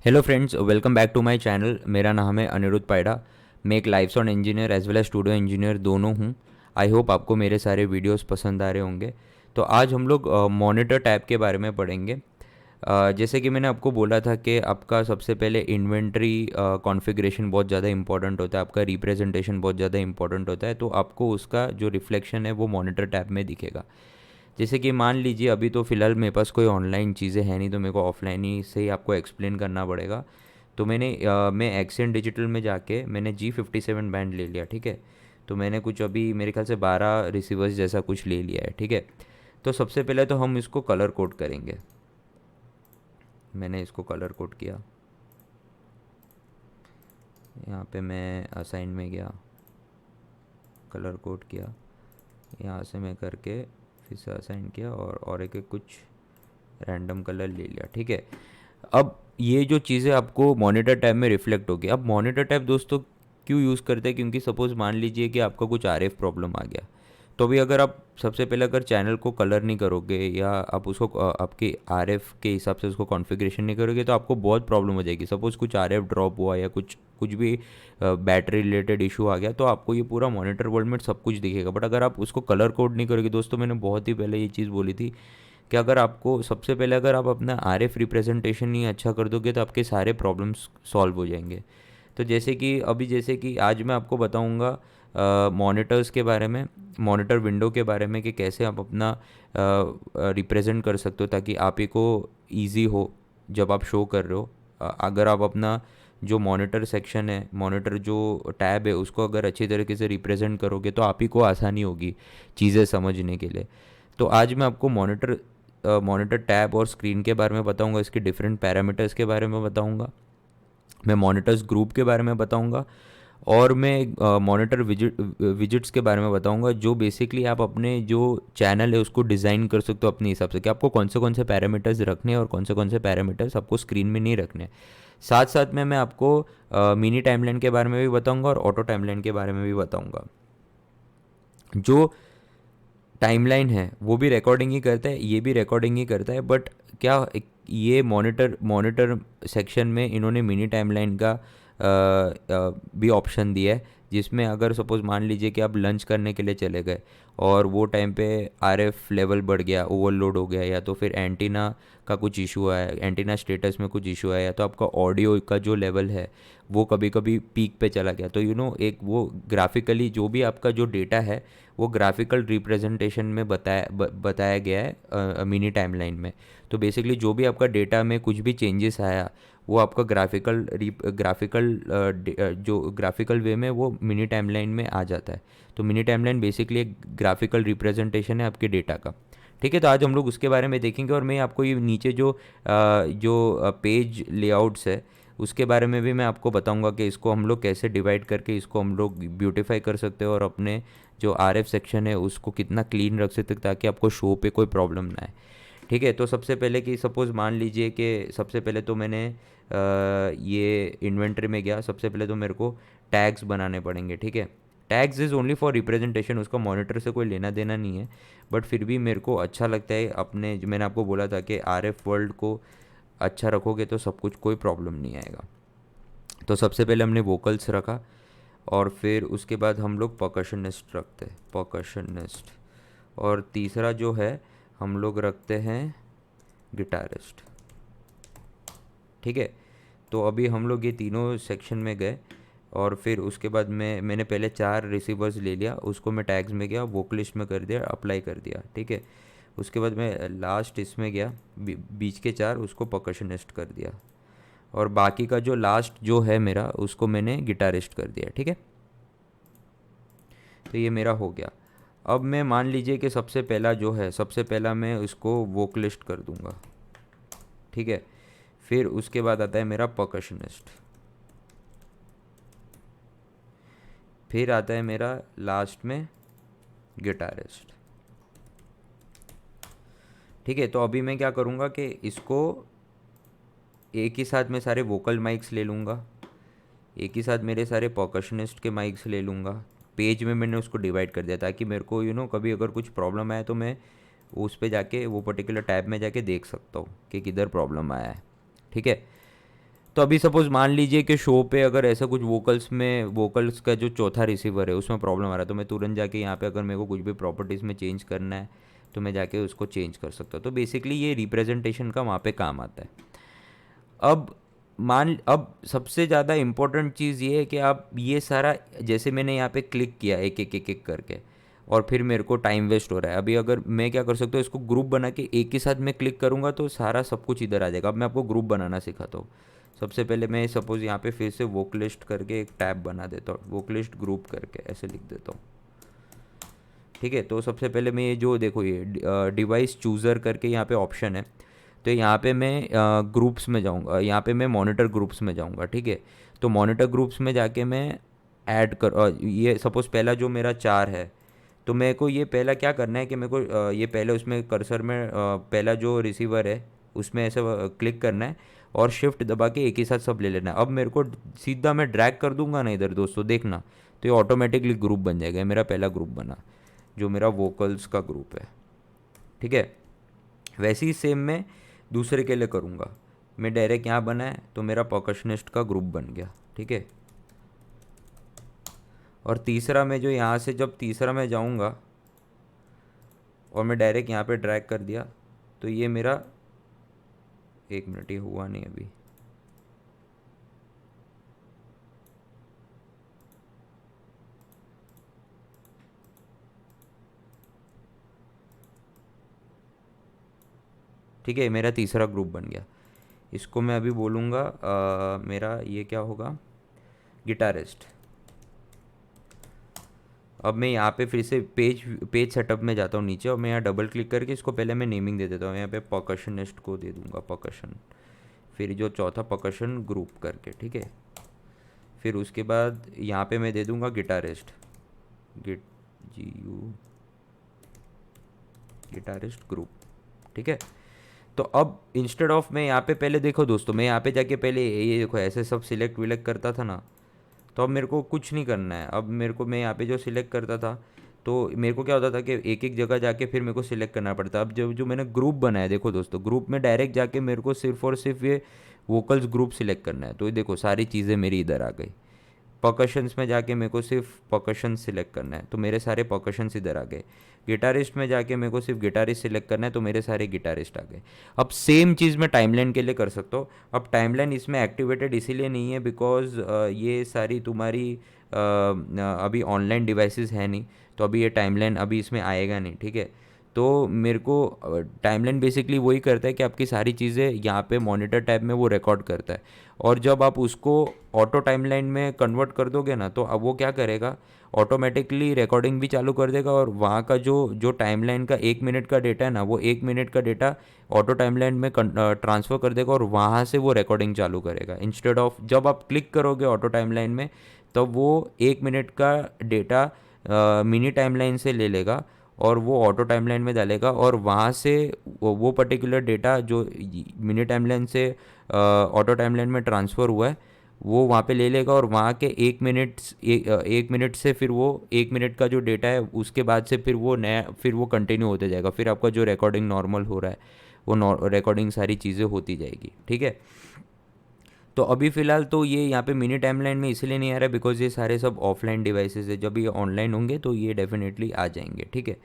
Hello friends, welcome back to my channel. मेरा नाम है अनिरुद्ध पायडा। मैं एक live sound engineer as well as studio engineer दोनों हूँ। आई होप आपको मेरे सारे वीडियोस पसंद आ रहे होंगे। तो आज हम लोग मॉनिटर टैब के बारे में पढ़ेंगे। जैसे कि मैंने आपको बोला था कि आपका सबसे पहले इन्वेंट्री कॉन्फ़िगरेशन बहुत ज़्यादा इंपॉर्टेंट होता है, आपका रिप्रेजेंटेशन बहुत ज़्यादा इंपॉर्टेंट होता है। तो आपको उसका जो रिफ्लेक्शन है वो मॉनिटर टैब में दिखेगा। जैसे कि मान लीजिए अभी तो फ़िलहाल मेरे पास कोई ऑनलाइन चीज़ें हैं नहीं, तो मेरे को ऑफलाइन ही से ही आपको एक्सप्लेन करना पड़ेगा। तो मैं एक्सेंट डिजिटल में जाके मैंने G57 बैंड ले लिया, ठीक है। तो मैंने कुछ अभी मेरे ख्याल से 12 रिसीवर्स जैसा कुछ ले लिया है, ठीक है। तो सबसे पहले तो हम इसको कलर कोड करेंगे। मैंने इसको कलर कोड किया। यहाँ पे मैं असाइन में गया, कलर कोड किया। यहाँ से मैं करके फिर से असाइन किया और एक कुछ रैंडम कलर ले लिया, ठीक है। अब ये जो चीज़ें आपको मॉनिटर टैब में रिफ्लेक्ट होगी। अब मॉनिटर टैब दोस्तों क्यों यूज़ करते हैं? क्योंकि सपोज़ मान लीजिए कि आपका कुछ आरएफ प्रॉब्लम आ गया, तो अभी अगर आप सबसे पहले अगर चैनल को कलर नहीं करोगे या आप उसको आपके आरएफ के हिसाब से उसको कॉन्फ़िगरेशन नहीं करोगे, तो आपको बहुत प्रॉब्लम हो जाएगी। सपोज़ कुछ आरएफ ड्रॉप हुआ या कुछ कुछ भी बैटरी रिलेटेड इशू आ गया, तो आपको ये पूरा मॉनिटर वर्ल्ड में सब कुछ दिखेगा। बट अगर आप उसको कलर कोड नहीं करोगे दोस्तों, मैंने बहुत ही पहले ये चीज़ बोली थी कि अगर आपको सबसे पहले अगर आप अपना आरएफ रिप्रेजेंटेशन ही अच्छा कर दोगे, तो आपके सारे प्रॉब्लम्स सॉल्व हो जाएंगे। तो जैसे कि आज मैं आपको बताऊंगा मॉनिटर्स के बारे में, मॉनिटर विंडो के बारे में, कि कैसे आप अपना रिप्रेजेंट कर सकते हो ताकि आप ही को ईजी हो जब आप शो कर रहे हो। अगर आप अपना जो मॉनिटर सेक्शन है, मॉनिटर जो टैब है, उसको अगर अच्छी तरीके से रिप्रेजेंट करोगे तो आप ही को आसानी होगी चीज़ें समझने के लिए। तो आज मैं आपको मॉनिटर टैब और स्क्रीन के बारे में बताऊंगा, इसके डिफरेंट पैरामीटर्स के बारे में बताऊंगा, मैं मॉनिटर्स ग्रुप के बारे में बताऊंगा, और मैं मॉनिटर विजिट्स के बारे में बताऊंगा, जो बेसिकली आप अपने जो चैनल है उसको डिज़ाइन कर सकते हो अपने हिसाब से कि आपको कौन से पैरामीटर्स रखने हैं और कौन से पैरामीटर्स आपको स्क्रीन में नहीं रखने। साथ साथ में मैं आपको मिनी टाइमलाइन के बारे में भी बताऊंगा और ऑटो टाइमलाइन के बारे में भी बताऊंगा। जो टाइमलाइन है वो भी रिकॉर्डिंग ही करता है, ये भी रिकॉर्डिंग ही करता है, बट ये मॉनिटर मॉनिटर सेक्शन में इन्होंने मिनी टाइमलाइन का भी ऑप्शन दिया है, जिसमें अगर सपोज़ मान लीजिए कि आप लंच करने के लिए चले गए और वो टाइम पे आरएफ लेवल बढ़ गया, ओवरलोड हो गया, या तो फिर एंटीना का कुछ इशू आया, एंटीना स्टेटस में कुछ इशू आया, या तो आपका ऑडियो का जो लेवल है वो कभी कभी पीक पे चला गया, तो एक वो ग्राफिकली जो भी आपका जो डेटा है वो ग्राफिकल रिप्रेजेंटेशन में बताया गया है मिनी टाइमलाइन में। तो बेसिकली जो भी आपका डेटा में कुछ भी चेंजेस आया, वो आपका जो ग्राफिकल वे में वो मिनी टाइमलाइन में आ जाता है। तो मिनी टाइमलाइन बेसिकली एक ग्राफिकल रिप्रेजेंटेशन है आपके डेटा का, ठीक है। तो आज हम लोग उसके बारे में देखेंगे, और मैं आपको ये नीचे जो पेज लेआउट्स है उसके बारे में भी मैं आपको बताऊंगा कि इसको हम लोग कैसे डिवाइड करके इसको हम लोग ब्यूटीफाई कर सकते हैं, और अपने जो आरएफ सेक्शन है उसको कितना क्लीन रख सकते हैं ताकि आपको शो पे कोई प्रॉब्लम ना आए, ठीक है। तो सबसे पहले कि सपोज़ मान लीजिए कि सबसे पहले तो मैंने ये इन्वेंट्री में गया, सबसे पहले तो मेरे को टैग्स बनाने पड़ेंगे, ठीक है। Tags is only for representation, उसका मॉनिटर से कोई लेना देना नहीं है, बट फिर भी मेरे को अच्छा लगता है अपने, जो मैंने आपको बोला था कि आरएफ वर्ल्ड को अच्छा रखोगे तो सब कुछ कोई प्रॉब्लम नहीं आएगा। तो सबसे पहले हमने वोकल्स रखा, और फिर उसके बाद हम लोग परकशनिस्ट रखते हैं, परकशनिस्ट। और तीसरा जो है हम लोग रखते हैं गिटारिस्ट, ठीक है। तो अभी हम लोग ये तीनों सेक्शन में गए, और फिर उसके बाद मैंने पहले 4 रिसीवर्स ले लिया, उसको मैं टैग्स में गया, वोकलिस्ट में कर दिया, अप्लाई कर दिया, ठीक है। उसके बाद मैं लास्ट इसमें गया, बीच के 4 उसको परकशनिस्ट कर दिया, और बाकी का जो लास्ट जो है मेरा उसको मैंने गिटारिस्ट कर दिया, ठीक है। तो ये मेरा हो गया। अब मैं मान लीजिए कि सबसे पहला मैं उसको वोकलिस्ट कर दूंगा, ठीक है। फिर उसके बाद आता है मेरा परकशनिस्ट, फिर आता है मेरा लास्ट में गिटारिस्ट, ठीक है। तो अभी मैं क्या करूँगा कि इसको एक ही साथ में सारे वोकल माइक्स ले लूँगा, एक ही साथ मेरे सारे परकशनिस्ट के माइक्स ले लूँगा। पेज में मैंने उसको डिवाइड कर दिया ताकि मेरे को कभी अगर कुछ प्रॉब्लम आए तो मैं उस पे जाके वो पर्टिकुलर टैब में जाके देख सकता हूँ कि किधर प्रॉब्लम आया है, ठीक है। तो अभी सपोज मान लीजिए कि शो पे अगर ऐसा कुछ वोकल्स का जो चौथा रिसीवर है उसमें प्रॉब्लम आ रहा है, तो मैं तुरंत जाके यहाँ पे अगर मेरे को कुछ भी प्रॉपर्टीज़ में चेंज करना है तो मैं जाके उसको चेंज कर सकता हूँ। तो बेसिकली ये रिप्रेजेंटेशन का वहाँ पे काम आता है। अब सबसे ज़्यादा इम्पोर्टेंट चीज़ ये है कि आप ये सारा, जैसे मैंने यहाँ पे क्लिक किया एक एक एक एक करके, और फिर मेरे को टाइम वेस्ट हो रहा है। अभी अगर मैं क्या कर सकता हूँ, इसको ग्रुप बना के एक ही साथ में क्लिक करूँगा तो सारा सब कुछ इधर आ जाएगा। अब मैं आपको ग्रुप बनाना सिखाता हूँ। सबसे पहले मैं सपोज़ यहाँ पे फिर से वोकलिस्ट करके एक टैब बना देता हूँ, वोकलिस्ट ग्रुप करके ऐसे लिख देता हूँ। ठीक है, तो सबसे पहले मैं ये जो देखो ये डिवाइस चूज़र करके यहाँ पे ऑप्शन है, तो यहाँ पे मैं ग्रुप्स में जाऊँगा, यहाँ पे मैं मॉनिटर ग्रुप्स में जाऊँगा। ठीक है, तो मॉनिटर ग्रुप्स में जाके मैं ये सपोज़ पहला जो मेरा 4 है, तो मेरे को ये पहला क्या करना है कि मेरे को ये पहले उसमें कर्सर में पहला जो रिसीवर है उसमें ऐसे क्लिक करना है और शिफ्ट दबा के एक ही साथ सब ले लेना है। अब मेरे को सीधा मैं ड्रैग कर दूंगा ना इधर दोस्तों, देखना, तो ये ऑटोमेटिकली ग्रुप बन जाएगा। ये मेरा पहला ग्रुप बना, जो मेरा वोकल्स का ग्रुप है। ठीक है, वैसे ही सेम मैं दूसरे के लिए करूँगा। मैं डायरेक्ट यहाँ बना है तो मेरा परकशनिस्ट का ग्रुप बन गया। ठीक है, और तीसरा मैं जो यहाँ से जब तीसरा मैं जाऊँगा और मैं डायरेक्ट यहाँ पे ड्रैग कर दिया तो ये मेरा, एक मिनट, ये हुआ नहीं अभी। ठीक है, मेरा तीसरा ग्रुप बन गया। इसको मैं अभी बोलूँगा मेरा ये क्या होगा, गिटारिस्ट। अब मैं यहाँ पे फिर से पेज सेटअप में जाता हूँ नीचे, और मैं यहाँ डबल क्लिक करके इसको पहले मैं नेमिंग दे देता हूँ। यहाँ पे परकशनिस्ट को दे दूँगा परकशन, फिर जो चौथा परकशन ग्रुप करके। ठीक है, फिर उसके बाद यहाँ पे मैं दे दूँगा गिटारिस्ट, गिट GU गिटारिस्ट ग्रुप। ठीक है, तो अब इंस्टेड ऑफ मैं यहाँ पे पहले देखो दोस्तों, मैं यहाँ पे जाके पहले ये देखो ऐसे सब सिलेक्ट विलेक्ट करता था ना, तो अब मेरे को कुछ नहीं करना है। अब मेरे को, मैं यहाँ पे जो सिलेक्ट करता था तो मेरे को क्या होता था कि एक एक जगह जाके फिर मेरे को सिलेक्ट करना पड़ता। अब जो जो मैंने ग्रुप बनाया, देखो दोस्तों, ग्रुप में डायरेक्ट जाके मेरे को सिर्फ और सिर्फ ये वोकल्स ग्रुप सिलेक्ट करना है। तो ये देखो सारी चीज़ें मेरी इधर आ गई। परकशंस में जाके मेरे को सिर्फ परकशन सिलेक्ट करना है तो मेरे सारे परकशंस इधर आ गए। गिटारिस्ट में जाके मेरे को सिर्फ गिटारिस्ट सिलेक्ट करना है तो मेरे सारे गिटारिस्ट आ गए। अब सेम चीज़ मैं टाइमलाइन के लिए कर सकता हूँ। अब टाइमलाइन इसमें एक्टिवेटेड इसीलिए नहीं है बिकॉज ये सारी तुम्हारी अभी ऑनलाइन डिवाइसेस है नहीं, तो अभी ये टाइमलाइन अभी इसमें आएगा नहीं। ठीक है, तो मेरे को टाइमलाइन बेसिकली वही करता है कि आपकी सारी चीज़ें यहाँ पे मॉनिटर टैब में वो रिकॉर्ड करता है, और जब आप उसको ऑटो टाइमलाइन में कन्वर्ट कर दोगे ना तो अब वो क्या करेगा, ऑटोमेटिकली रिकॉर्डिंग भी चालू कर देगा, और वहाँ का जो जो टाइमलाइन का 1 मिनट का डेटा है ना, वो 1 मिनट का डेटा ऑटो टाइमलाइन में ट्रांसफ़र कर देगा और वहाँ से वो रिकॉर्डिंग चालू करेगा। इंस्टेड ऑफ जब आप क्लिक करोगे ऑटो टाइमलाइन में, तब वो 1 मिनट का डेटा मिनी टाइमलाइन से ले लेगा और वो ऑटो टाइमलाइन में डालेगा, और वहाँ से वो पर्टिकुलर डेटा जो मिनी टाइमलाइन से ऑटो टाइमलाइन में ट्रांसफ़र हुआ है वो वहाँ पे ले लेगा, और वहाँ के 1 मिनट से फिर वो 1 मिनट का जो डेटा है उसके बाद से फिर वो नया, फिर वो कंटिन्यू होते जाएगा। फिर आपका जो रिकॉर्डिंग नॉर्मल हो रहा है वो रिकॉर्डिंग सारी चीज़ें होती जाएगी। ठीक है, तो अभी फ़िलहाल तो ये यहाँ पे मिनी टाइमलाइन में इसलिए नहीं आ रहा है बिकॉज ये सारे सब ऑफलाइन डिवाइसेस है। जब ये ऑनलाइन होंगे तो ये डेफिनेटली आ जाएंगे। ठीक है,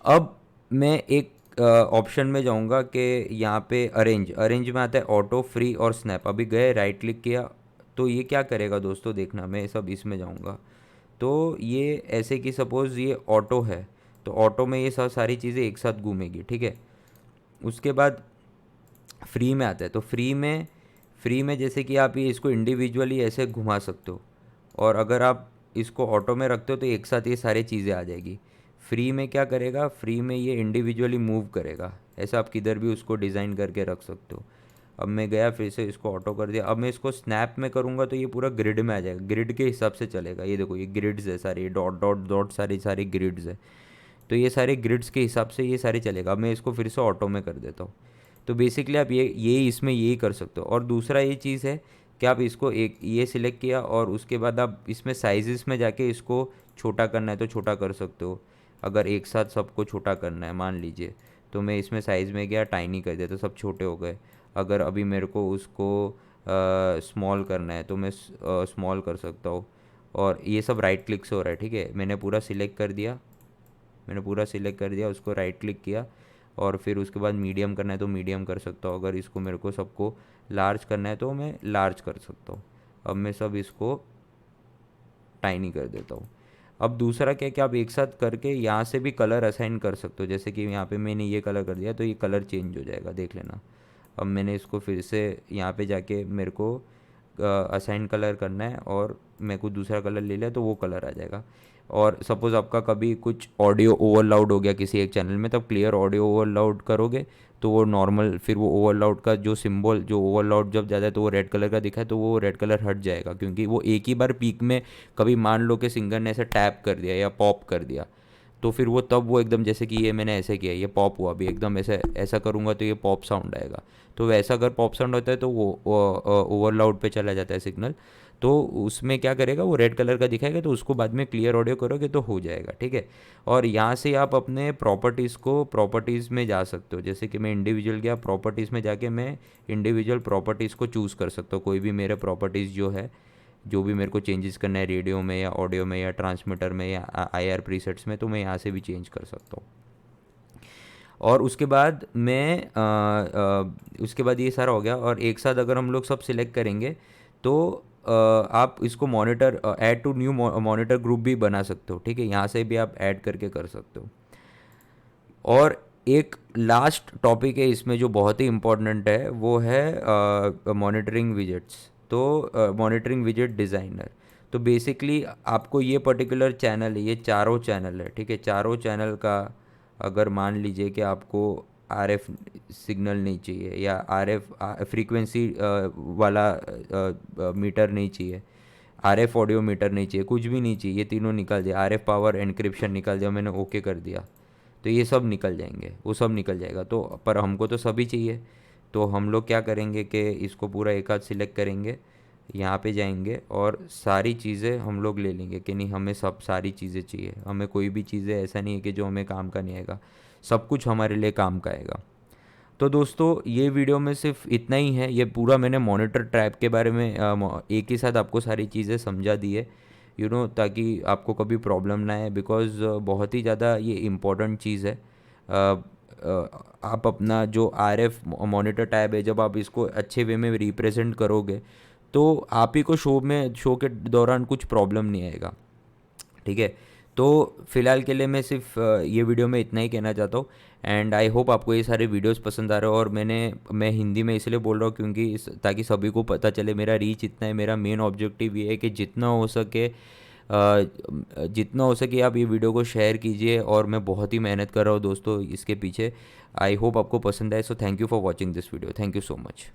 अब मैं एक ऑप्शन में जाऊंगा कि यहाँ पे अरेंज में आता है ऑटो, फ्री और स्नैप। अभी गए राइट क्लिक किया तो ये क्या करेगा दोस्तों, देखना, मैं सब इसमें जाऊंगा तो ये ऐसे कि सपोज़ ये ऑटो है तो ऑटो में ये सब सारी चीज़ें एक साथ घूमेगी। ठीक है, उसके बाद फ्री में आता है तो फ्री में जैसे कि आप ये इसको इंडिविजुअली ऐसे घुमा सकते हो, और अगर आप इसको ऑटो में रखते हो तो एक साथ ये सारी चीज़ें आ जाएगी। फ्री में क्या करेगा, फ्री में ये इंडिविजुअली मूव करेगा, ऐसा आप किधर भी उसको डिज़ाइन करके रख सकते हो। अब मैं गया फिर से इसको ऑटो कर दिया। अब मैं इसको स्नैप में करूँगा तो ये पूरा ग्रिड में आ जाएगा, ग्रिड के हिसाब से चलेगा। ये देखो ये ग्रिड्स है सारे, डॉट डॉट डॉट सारी सारी ग्रिड्स है, तो ये सारे ग्रिड्स के हिसाब से ये सारे चलेगा। अब मैं इसको फिर से ऑटो में कर देता हूँ। तो बेसिकली आप ये इसमें यही कर सकते हो। और दूसरा ये चीज़ है कि आप इसको एक ये सिलेक्ट किया और उसके बाद आप इसमें साइजेस में जाके इसको छोटा करना है तो छोटा कर सकते हो। अगर एक साथ सबको छोटा करना है मान लीजिए, तो मैं इसमें साइज़ में गया टाइनी कर दिया तो सब छोटे हो गए। अगर अभी मेरे को उसको स्मॉल करना है तो मैं स्मॉल कर सकता हूँ। और ये सब राइट क्लिक से हो रहा है, ठीक है। मैंने पूरा सिलेक्ट कर दिया, उसको राइट क्लिक किया, और फिर उसके बाद मीडियम करना है तो मीडियम कर सकता हूँ। अगर इसको मेरे को सबको लार्ज करना है तो मैं लार्ज कर सकता हूँ। अब मैं सब इसको टाइनी कर देता हूँ। अब दूसरा क्या है कि आप एक साथ करके यहाँ से भी कलर असाइन कर सकते हो। जैसे कि यहाँ पे मैंने ये कलर कर दिया तो ये कलर चेंज हो जाएगा, देख लेना। अब मैंने इसको फिर से यहाँ पे जाके मेरे को असाइन कलर करना है, और मैं कुछ दूसरा कलर ले लिया तो वो कलर आ जाएगा। और सपोज़ आपका कभी कुछ ऑडियो ओवरलाउड हो गया किसी एक चैनल में, तब क्लियर ऑडियो ओवरलाउड करोगे तो वो नॉर्मल, फिर वो ओवरलाउड का जो सिंबल, जो ओवरलाउड जब ज़्यादा है तो वो रेड कलर का दिखा है तो वो रेड कलर हट जाएगा, क्योंकि वो एक ही बार पीक में कभी मान लो कि सिंगर ने ऐसे टैप कर दिया या पॉप कर दिया, तो फिर वो तब वो एकदम, जैसे कि ये मैंने ऐसे किया, ये पॉप हुआ, अभी एकदम ऐसे ऐसा करूँगा तो ये पॉप साउंड आएगा। तो वैसा अगर पॉप साउंड होता है तो वो ओवरलाउड पे चला जाता है सिग्नल, तो उसमें क्या करेगा, वो रेड कलर का दिखाएगा, तो उसको बाद में क्लियर ऑडियो करोगे तो हो जाएगा, ठीक है। और यहाँ से आप अपने प्रॉपर्टीज़ में जा सकते हो। जैसे कि मैं इंडिविजुअल गया, प्रॉपर्टीज़ में जाके मैं इंडिविजुअल प्रॉपर्टीज़ को चूज़ कर सकता हूँ। कोई भी मेरे प्रॉपर्टीज़ जो है, जो भी मेरे को चेंजेस करना है रेडियो में या ऑडियो में या ट्रांसमीटर में या IR प्रीसेट्स में, तो मैं यहाँ से भी चेंज कर सकता हूँ। और उसके बाद उसके बाद ये सारा हो गया, और एक साथ अगर हम लोग सब सिलेक्ट करेंगे तो आप इसको monitor, add to new monitor group भी बना सकते हो, ठीक है। यहाँ से भी आप ऐड करके कर सकते हो। और एक लास्ट टॉपिक है इसमें जो बहुत ही इम्पोर्टेंट है, वो है मॉनिटरिंग विजेट्स। तो मॉनिटरिंग विजेट डिज़ाइनर, तो बेसिकली आपको ये पर्टिकुलर चैनल है, ये चारों चैनल है, ठीक है। चारों चैनल का अगर मान लीजिए कि आपको RF सिग्नल नहीं चाहिए, या RF फ्रीक्वेंसी वाला मीटर नहीं चाहिए, RF ऑडियो मीटर नहीं चाहिए, कुछ भी नहीं चाहिए, ये तीनों निकल जाए, RF पावर एनक्रिप्शन निकल जाए, मैंने ओके कर दिया तो ये सब निकल जाएंगे, वो सब निकल जाएगा। तो पर हमको तो सभी चाहिए, तो हम लोग क्या करेंगे कि इसको पूरा एक आध सिलेक्ट करेंगे, यहाँ पे जाएंगे और सारी चीज़ें हम लोग ले लेंगे कि नहीं, हमें सब सारी चीज़ें चाहिए, हमें कोई भी चीज़ें ऐसा नहीं है कि जो हमें काम का नहीं आएगा, सब कुछ हमारे लिए काम का आएगा। तो दोस्तों ये वीडियो में सिर्फ इतना ही है। ये पूरा मैंने मॉनिटर ट्रैप के बारे में एक ही साथ आपको सारी चीज़ें समझा दी है, ताकि आपको कभी प्रॉब्लम ना आए, बिकॉज़ बहुत ही ज़्यादा ये इम्पोर्टेंट चीज़ है। आप अपना जो RF मॉनिटर टैब है, जब आप इसको अच्छे वे में रिप्रेजेंट करोगे तो आप ही को शो के दौरान कुछ प्रॉब्लम नहीं आएगा, ठीक है। तो फ़िलहाल के लिए मैं सिर्फ ये वीडियो में इतना ही कहना चाहता हूँ, एंड आई होप आपको ये सारे वीडियोस पसंद आ रहे हो। और मैं हिंदी में इसलिए बोल रहा हूँ क्योंकि ताकि सभी को पता चले, मेरा रीच इतना है, मेरा मेन ऑब्जेक्टिव ये है कि जितना हो सके आप ये वीडियो को शेयर कीजिए, और मैं बहुत ही मेहनत कर रहा हूँ दोस्तों इसके पीछे। आई होप आपको पसंद आए। So thank you for watching this video, thank you so much.